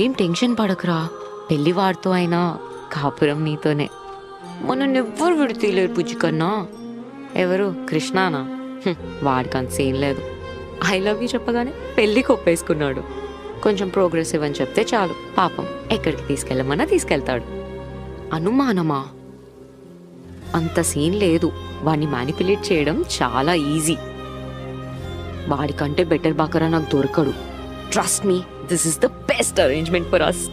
నువ్వేం టెన్షన్ పడకురా, పెళ్లి వాడితో అయినా కాపురం నీతోనే. మననెవ్వరు విడితీయలేరు బుజ్జి కన్నా. ఎవరు? కృష్ణానా? వాడికి అంత సీన్ లేదు. ఐ లవ్ యూ చెప్పగానే పెళ్ళికి ఒప్పేసుకున్నాడు. కొంచెం ప్రోగ్రెసివ్ అని చెప్తే చాలు, పాపం ఎక్కడికి తీసుకెళ్ళమన్నా తీసుకెళ్తాడు. అనుమానమా? అంత సీన్ లేదు. వాడిని మ్యానిపులేట్ చేయడం చాలా ఈజీ. వాడికంటే బెటర్ బాకరా నాకు దొరకడు. Trust me, this is the best arrangement for us.